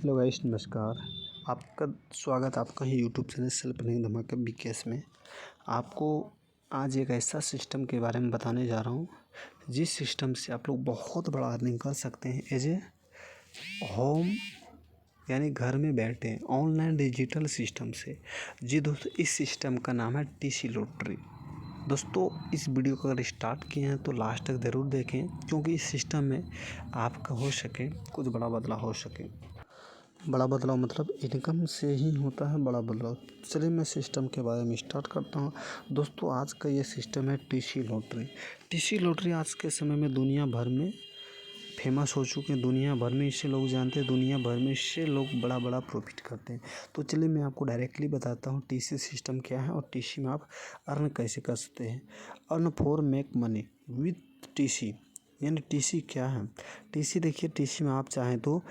Hello guys, नमस्कार। आपका स्वागत आपका ही यूट्यूब चैनल सेल्फ अर्निंग धमाका बीकेएस में। आपको आज एक ऐसा सिस्टम के बारे में बताने जा रहा हूँ जिस सिस्टम से आप लोग बहुत बड़ा अर्निंग कर सकते हैं एज ए होम, यानी घर में बैठे ऑनलाइन डिजिटल सिस्टम से। जी दोस्तों, इस सिस्टम का नाम है टीसी लॉटरी। दोस्तों, इस वीडियो को अगर स्टार्ट किए हैं तो लास्ट तक ज़रूर देखें, क्योंकि इस सिस्टम में आपका हो सके कुछ बड़ा बदलाव हो सके। बड़ा बदलाव मतलब इनकम से ही होता है बड़ा बदलाव। चलिए मैं सिस्टम के बारे में स्टार्ट करता हूँ। दोस्तों, आज का ये सिस्टम है टीसी लॉटरी। टीसी लॉटरी आज के समय में दुनिया भर में फेमस हो चुके हैं। दुनिया भर में इससे लोग जानते हैं, दुनिया भर में इससे लोग बड़ा बड़ा प्रॉफिट करते हैं। तो चलिए मैं आपको डायरेक्टली बताता हूँ टीसी सिस्टम क्या है और टीसी में आप अर्न कैसे कर सकते हैं। Earn for make money with TC, यानी टीसी क्या है। टीसी देखिए, टीसी में आप चाहें तो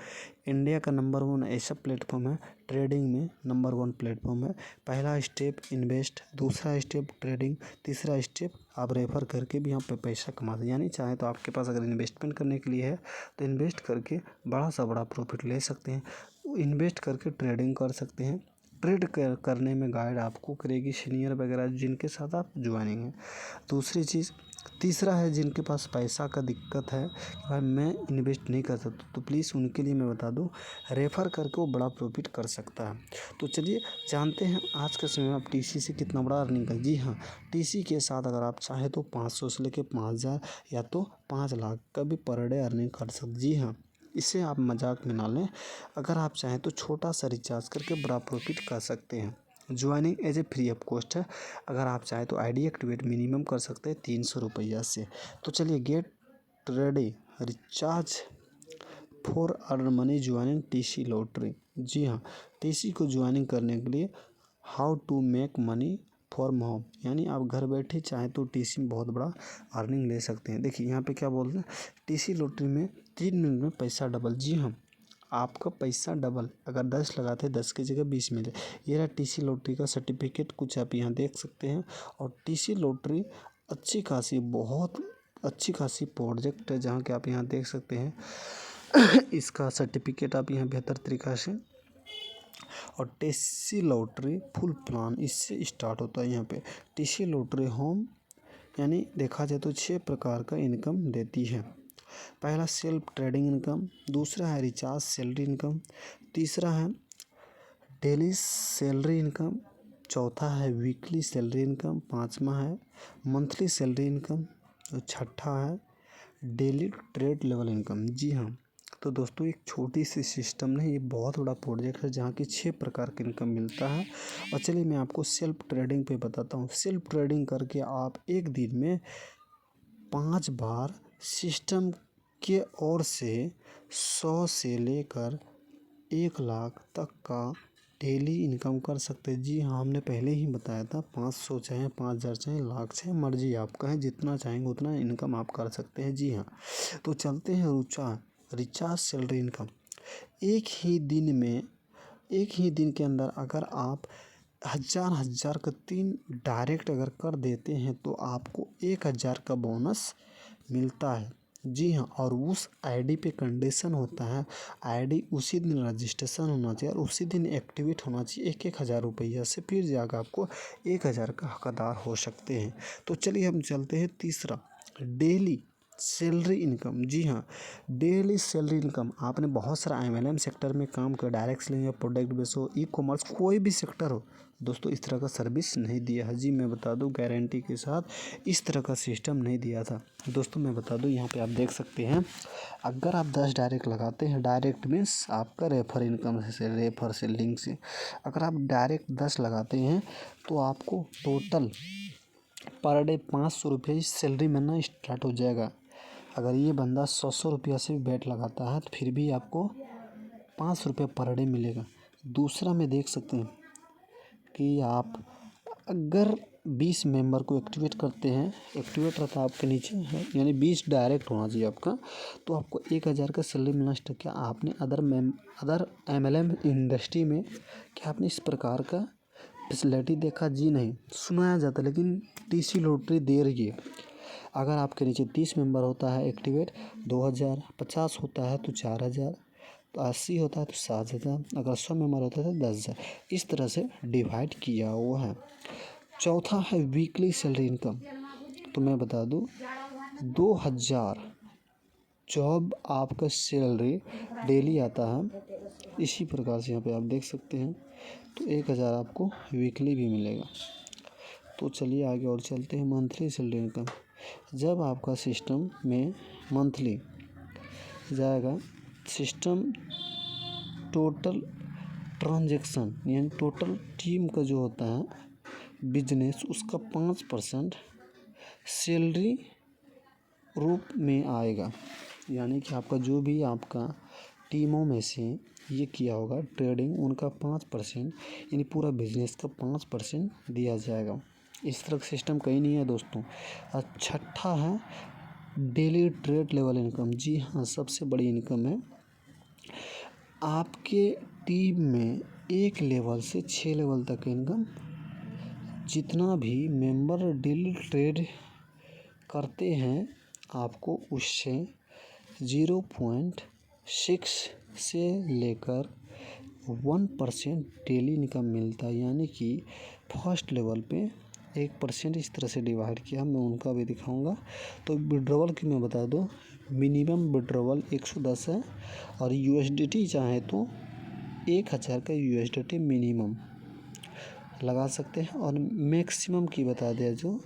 इंडिया का नंबर 1 ऐसा प्लेटफॉर्म है, ट्रेडिंग में नंबर 1 प्लेटफॉर्म है। पहला स्टेप इन्वेस्ट, दूसरा स्टेप ट्रेडिंग, तीसरा स्टेप आप रेफर करके भी यहाँ पे पैसा कमाते हैं। यानी चाहे तो आपके पास अगर इन्वेस्टमेंट करने के लिए है तो इन्वेस्ट करके बड़ा सा बड़ा प्रॉफिट ले सकते हैं। इन्वेस्ट करके ट्रेडिंग कर सकते हैं। ट्रेड करने में गाइड आपको करेगी सीनियर वगैरह जिनके साथ आप ज्वाइनिंग है। दूसरी चीज़, तीसरा है जिनके पास पैसा का दिक्कत है कि भाई मैं इन्वेस्ट नहीं कर सकता, तो प्लीज़ उनके लिए मैं बता दूं, रेफ़र करके वो बड़ा प्रॉफिट कर सकता है। तो चलिए जानते हैं आज के समय में आप टीसी से कितना बड़ा अर्निंग कर। जी हाँ, टीसी के साथ अगर आप चाहें तो 500 से लेकर 5000 या तो 5 लाख का भी पर डे अर्निंग कर सकते। जी हाँ, इसे आप मजाक में ना लें। अगर आप चाहें तो छोटा सा रिचार्ज करके बड़ा प्रॉफिट कर सकते हैं। Joining as a free of cost है। अगर आप चाहें तो आईडी एक्टिवेट मिनिमम कर सकते हैं 300 रुपया से। तो चलिए get ready recharge for earn money joining TC lottery. जी हाँ, टीसी को ज्वाइनिंग करने के लिए how to make money for home, यानी आप घर बैठे चाहें तो टीसी में बहुत बड़ा अर्निंग ले सकते हैं। देखिए यहाँ पे क्या बोलते हैं, टीसी लॉटरी में 3 मिनट में पैसा डबल। जी हाँ, आपका पैसा डबल। अगर 10 लगाते हैं 10 की जगह 20 मिले। ये रहा टीसी लॉटरी का सर्टिफिकेट, कुछ आप यहाँ देख सकते हैं। और टीसी लॉटरी अच्छी खासी, बहुत अच्छी खासी प्रोजेक्ट है, जहाँ के आप यहाँ देख सकते हैं। इसका सर्टिफिकेट आप यहाँ बेहतर तरीक़ा से। और टीसी लॉटरी फुल प्लान इससे स्टार्ट होता है। यहाँ पे टीसी लॉटरी होम, यानी देखा जाए तो 6 प्रकार का इनकम देती है। पहला सेल्फ ट्रेडिंग इनकम, दूसरा है रिचार्ज सैलरी इनकम, तीसरा है डेली सैलरी इनकम, चौथा है वीकली सैलरी इनकम, पांचवा है मंथली सैलरी इनकम, और छठा है डेली ट्रेड लेवल इनकम। जी हाँ, तो दोस्तों एक छोटी सी सिस्टम नहीं, ये बहुत बड़ा प्रोजेक्ट है जहाँ की 6 प्रकार का इनकम मिलता है। और चलिए मैं आपको सेल्फ ट्रेडिंग पे बताता हूँ। सेल्फ ट्रेडिंग करके आप एक दिन में 5 बार सिस्टम के ओर से 100 से लेकर 1 लाख तक का डेली इनकम कर सकते हैं। जी हाँ, हमने पहले ही बताया था 500 चाहे 5000 चाहे लाख चाहे मर्जी आपका है, जितना चाहेंगे उतना इनकम आप कर सकते हैं। जी हाँ, तो चलते हैं रिचार्ज सैलरी इनकम। एक ही दिन के अंदर अगर आप हज़ार का 3 डायरेक्ट अगर कर देते हैं तो आपको 1000 का बोनस मिलता है। जी हाँ, और उस आईडी पे कंडीशन होता है, आईडी उसी दिन रजिस्ट्रेशन होना चाहिए और उसी दिन एक्टिवेट होना चाहिए। 1,000 रुपया से फिर जाकर आपको 1000 का हकदार हो सकते हैं। तो चलिए हम चलते हैं तीसरा, डेली सैलरी इनकम। जी हाँ, डेली सैलरी इनकम। आपने बहुत सारा एमएलएम सेक्टर में काम किया, डायरेक्ट सेलिंग या प्रोडक्ट बेस हो, ई कॉमर्स, कोई भी सेक्टर हो दोस्तों, इस तरह का सर्विस नहीं दिया है। जी मैं बता दूं गारंटी के साथ, इस तरह का सिस्टम नहीं दिया था। दोस्तों मैं बता दूं, यहाँ पे आप देख सकते हैं, अगर आप 10 डायरेक्ट लगाते हैं, डायरेक्ट मीन्स आपका रेफर इनकम से, रेफर से लिंक से अगर आप डायरेक्ट 10 लगाते हैं तो आपको टोटल पर डे 500 रुपये सैलरी मिलना स्टार्ट हो जाएगा। अगर ये बंदा 100 रुपया से भी बेट लगाता है तो फिर भी आपको 500 रुपये पर डे मिलेगा। दूसरा में देख सकते हैं कि आप अगर 20 मेंबर को एक्टिवेट करते हैं, एक्टिवेट रहता है आपके नीचे है, यानी 20 डायरेक्ट होना चाहिए आपका, तो आपको 1000 का सैलरी मिलना स्टार्ट। क्या आपने अदर एमएलएम इंडस्ट्री में क्या आपने इस प्रकार का फैसिलिटी देखा? जी नहीं, सुनाया जाता, लेकिन टीसी लॉटरी दे रही है। अगर आपके नीचे 30 मेंबर होता है एक्टिवेट 2000, 50 होता है तो 4000, तो 80 होता है तो 7,000, अगर 100 मेंबर होता है तो 10,000। इस तरह से डिवाइड किया हुआ है। चौथा है वीकली सैलरी इनकम। तो मैं बता दूं 2,000 जॉब आपका सैलरी डेली आता है। इसी प्रकार से यहाँ पे आप देख सकते हैं। तो 1,000 आपको वीकली भी मिलेगा। तो चलिए आगे और चलते हैं। मंथली सैलरी इनकम, जब आपका सिस्टम में मंथली जाएगा, सिस्टम टोटल ट्रांजैक्शन यानी टोटल टीम का जो होता है बिजनेस, उसका 5% सैलरी रूप में आएगा। यानी कि आपका जो भी आपका टीमों में से ये किया होगा ट्रेडिंग, उनका 5% यानी पूरा बिजनेस का 5% दिया जाएगा। इस तरह का सिस्टम कहीं नहीं है दोस्तों। और छठा है डेली ट्रेड लेवल इनकम। जी हाँ, सबसे बड़ी इनकम है। आपके टीम में 1 लेवल से 6 लेवल तक इनकम, जितना भी मेंबर डेली ट्रेड करते हैं आपको उससे 0.6 से लेकर 1% डेली इनकम मिलता है। यानी कि फर्स्ट लेवल पे 1% इस तरह से डिवाइड किया, मैं उनका भी दिखाऊंगा। तो विड्रॉवल की मैं बता दूं, मिनिमम विड्रॉवल 110 है और यूएसडीटी चाहे तो 1,000 का यूएसडीटी मिनिमम लगा सकते हैं। और मैक्सिमम की बता दिया जो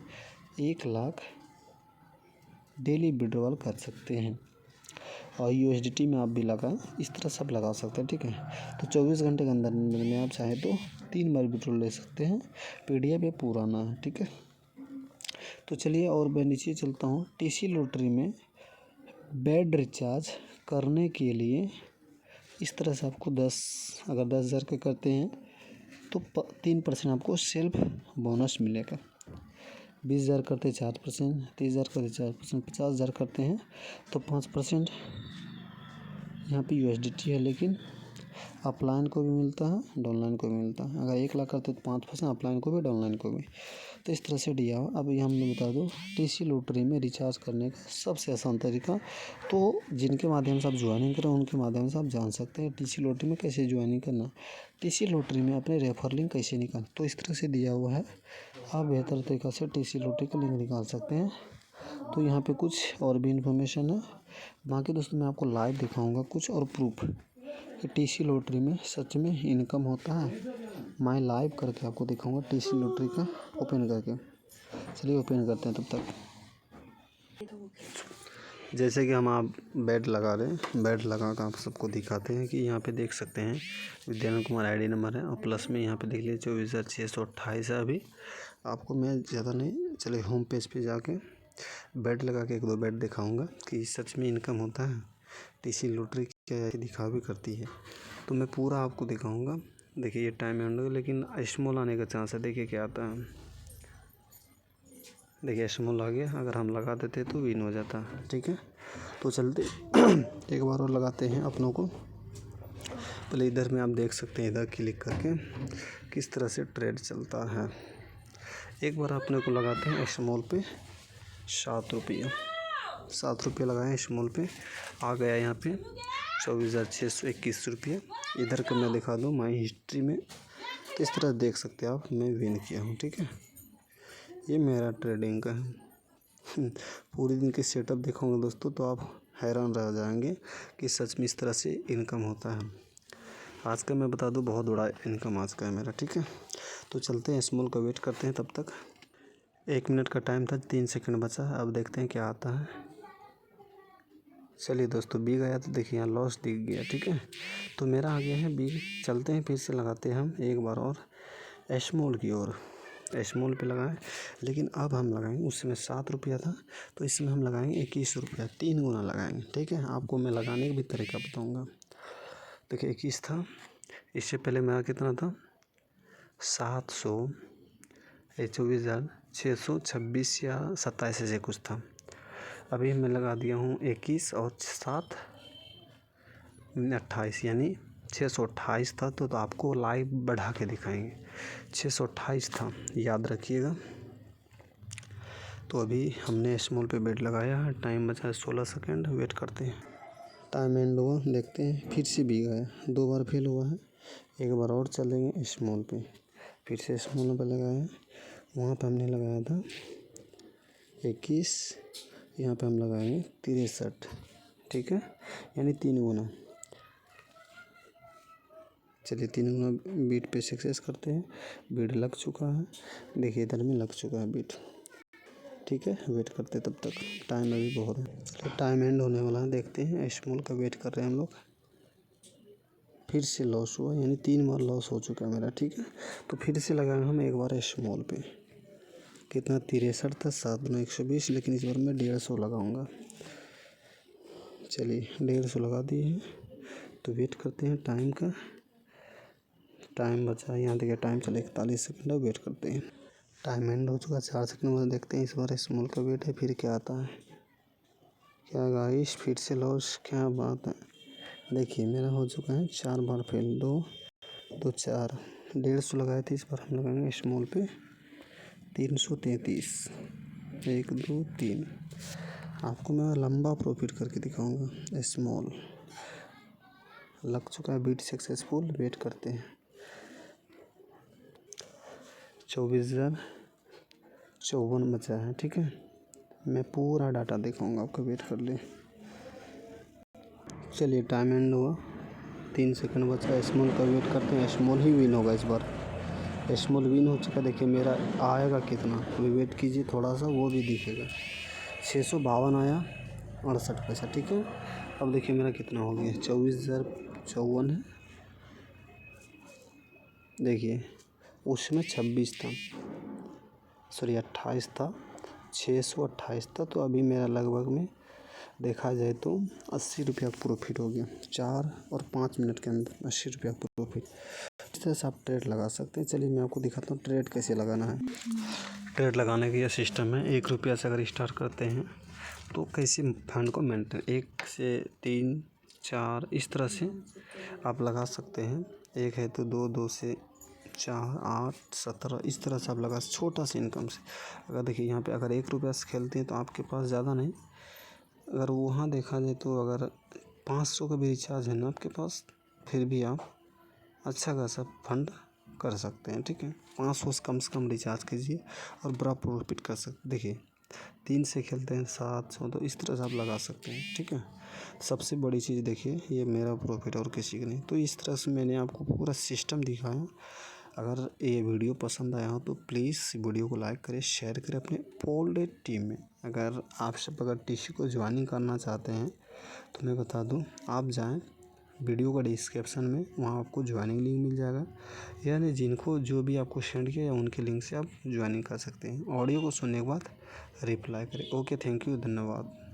1 लाख डेली विड्रॉवल कर सकते हैं। और यूएसडीटी में आप भी लगाएं, इस तरह सब लगा सकते हैं, ठीक है। तो 24 घंटे के अंदर में आप चाहें तो 3 बार विड्रॉल ले सकते हैं। पीडीएफ ये पुराना है, ठीक है। तो चलिए और मैं नीचे चलता हूँ। टीसी लॉटरी में बेड रिचार्ज करने के लिए इस तरह से आपको अगर 10,000 के करते हैं तो 3% आपको सेल्फ बोनस मिलेगा। 20,000 करते 4%, 30,000 करते 4%, 50,000 करते हैं तो 5% यहाँ पे यूएसडीटी है। लेकिन अपलाइन को भी मिलता है, डाउनलाइन को भी मिलता है। अगर 1 लाख करते तो 5%, अपलाइन को भी डाउनलाइन को भी। तो इस तरह से दिया हो। अब यहाँ मैं बता दूँ टीसी लॉटरी में रिचार्ज करने का सबसे आसान तरीका, तो जिनके माध्यम से आप ज्वाइनिंग करें उनके माध्यम से आप जान सकते हैं टीसी लॉटरी में कैसे ज्वाइनिंग करना, टीसी लॉटरी में अपने रेफर लिंक कैसे निकालना। तो इस तरह से दिया हुआ है, आप बेहतर तरीक़ा से टीसी लॉटरी का लिंक निकाल सकते हैं। तो यहाँ पे कुछ और भी इन्फॉर्मेशन है। बाकी दोस्तों मैं आपको लाइव दिखाऊंगा कुछ और प्रूफ कि टीसी लॉटरी में सच में इनकम होता है। मैं लाइव करके आपको दिखाऊंगा टीसी लॉटरी का ओपन करके। चलिए ओपन करते हैं तब तक। जैसे कि हम आप बेड लगा रहे हैं, बेड लगा कर आप सबको दिखाते हैं कि यहाँ पे देख सकते हैं विद्यानंद कुमार आईडी नंबर है और प्लस में यहाँ पे देख लीजिए 24,628 है। अभी आपको मैं ज़्यादा नहीं, चलिए होम पेज पे जाके बेड लगा के 1-2 बेड दिखाऊंगा कि सच में इनकम होता है। टीसी लॉटरी क्या दिखा भी करती है, तो मैं पूरा आपको दिखाऊंगा। देखिए ये टाइम एंड होगा, लेकिन स्मॉल आने का चांस है। देखिए क्या आता है, देखिए स्मॉल आ गया। अगर हम लगा देते तो विन हो जाता, ठीक है। तो चलते एक बार और लगाते हैं अपनों को। पहले इधर में आप देख सकते हैं, इधर क्लिक करके किस तरह से ट्रेड चलता है। एक बार अपने को लगाते हैं स्मॉल पे 7 रुपये लगाए स्मॉल पे, आ गया यहाँ पे 24,621 रुपये। इधर का मैं दिखा दूँ माई हिस्ट्री में, तो इस तरह देख सकते हैं आप, मैं विन किया हूँ, ठीक है। ये मेरा ट्रेडिंग का है। पूरे दिन की सेटअप दिखाऊंगा दोस्तों तो आप हैरान रह जाएंगे कि सच में इस तरह से इनकम होता है। आज का मैं बता दूं बहुत बड़ा इनकम आज का है मेरा, ठीक है। तो चलते हैं स्मॉल का वेट करते हैं तब तक। 1 मिनट का टाइम था, 3 सेकंड बचा है। अब देखते हैं क्या आता है। चलिए दोस्तों बी गया, तो देखिए यहाँ लॉस दिख गया, ठीक है। तो मेरा आ गया है बी। चलते हैं फिर से लगाते हैं हम एक बार और स्मॉल की ओर। स्मॉल पे लगाएं, लेकिन अब हम लगाएंगे, उस समय 7 रुपया था तो इसमें हम लगाएंगे 21 रुपया, 3 गुना लगाएंगे, ठीक है। आपको मैं लगाने का भी तरीका बताऊंगा। देखिए 21 था, इससे पहले मेरा कितना था 24,626 या 27 ऐसे कुछ था। अभी मैं लगा दिया हूँ 21 और 7 28 यानी 628 था। तो आपको लाइव बढ़ा के दिखाएंगे। 628 था, याद रखिएगा। तो अभी हमने स्मॉल पे बेट लगाया है। टाइम बचा है 16 सेकंड, वेट करते हैं। टाइम एंड हुआ, देखते हैं। फिर से भी गया, 2 बार फेल हुआ है। एक बार और चलेंगे स्मॉल पे, फिर से स्मॉल पे लगाए। वहाँ पे हमने लगाया था 21, यहाँ पे हम लगाएंगे 63, ठीक है, यानी 3 गुना। चलिए 3 गुना बीट पे सक्सेस करते हैं। बीट लग चुका है, देखिए इधर में लग चुका है बीट, ठीक है। वेट करते तब तक, टाइम अभी बहुत है। तो टाइम एंड होने वाला है, देखते हैं। स्मॉल का वेट कर रहे हैं हम लोग। फिर से लॉस हुआ, यानी 3 बार लॉस हो चुका है मेरा, ठीक है। तो फिर से लगाएंगे हम एक बार स्मॉल पे। कितना 63 था, 7 गुना 120, लेकिन इस बार मैं 150 लगाऊंगा। चलिए 150 लगा दिए हैं। तो वेट करते हैं टाइम का। टाइम बचा है, यहाँ देखिए टाइम चला 41 सेकंड है। वेट करते हैं, टाइम एंड हो चुका है। 4 सेकंड बाद देखते हैं इस बार स्मॉल का वेट है फिर क्या आता है। क्या गाइस, फिर से लॉस, क्या बात है। देखिए मेरा हो चुका है 4 बार फेल, 2 2 4, 150 लगाए थे। इस बार हम लगाएंगे स्मॉल पे 333, 1 2 3। आपको मैं लंबा प्रॉफिट करके दिखाऊंगा। स्मॉल लग चुका है, बीट सक्सेसफुल। वेट करते हैं। 24,054 बचा है, ठीक है। मैं पूरा डाटा दिखाऊंगा आपको, वेट कर ले। चलिए टाइम एंड हुआ, 3 सेकंड बचा है। स्मॉल का वेट करते हैं, स्मॉल ही विन होगा इस बार। स्मॉल विन हो चुका, देखिए मेरा आएगा कितना, अभी वेट कीजिए थोड़ा सा, वो भी दिखेगा। 652 आया, 68 पैसा, ठीक है। अब देखिए मेरा कितना हो गया, 24,054 है। देखिए उसमें 26 था, सॉरी 28 था, 628 था। तो अभी मेरा लगभग में देखा जाए तो 80 रुपया प्रॉफिट हो गया। 4 और 5 मिनट के अंदर 80 रुपया प्रॉफिट। इस तरह से आप ट्रेड लगा सकते हैं। चलिए मैं आपको दिखाता हूँ ट्रेड कैसे लगाना है। ट्रेड लगाने का यह सिस्टम है। 1 रुपया से अगर स्टार्ट करते हैं तो कैसे फंड को मेंटेन, 1 से 3 4 इस तरह से आप लगा सकते हैं। 1 है तो 2, 2 से 4, 8, 17 इस तरह से आप लगा, छोटा सा इनकम से। अगर देखिए यहाँ पे अगर 1 रुपया से खेलते हैं तो आपके पास ज़्यादा नहीं, अगर वहाँ देखा जाए तो अगर 500 का भी रिचार्ज है ना आपके पास, फिर भी आप अच्छा खासा फंड कर सकते हैं, ठीक है। 500 से कम रिचार्ज कीजिए और बड़ा प्रॉफिट कर सकते। देखिए 3 से खेलते हैं 700, तो इस तरह से आप लगा सकते हैं, ठीक है। सबसे बड़ी चीज़ देखिए, ये मेरा प्रॉफिट और किसी का नहीं। तो इस तरह से मैंने आपको पूरा सिस्टम दिखाया। अगर ये वीडियो पसंद आया हो तो प्लीज़ वीडियो को लाइक करें, शेयर करें अपने फोल्डेड टीम में। अगर आप सब अगर टीसी को ज्वाइनिंग करना चाहते हैं तो मैं बता दूं, आप जाएं वीडियो का डिस्क्रिप्शन में, वहाँ आपको ज्वाइनिंग लिंक मिल जाएगा। यानी जिनको जो भी आपको सेंड किया या उनके लिंक से आप ज्वाइनिंग कर सकते हैं। ऑडियो को सुनने के बाद रिप्लाई करें। ओके, थैंक यू, धन्यवाद।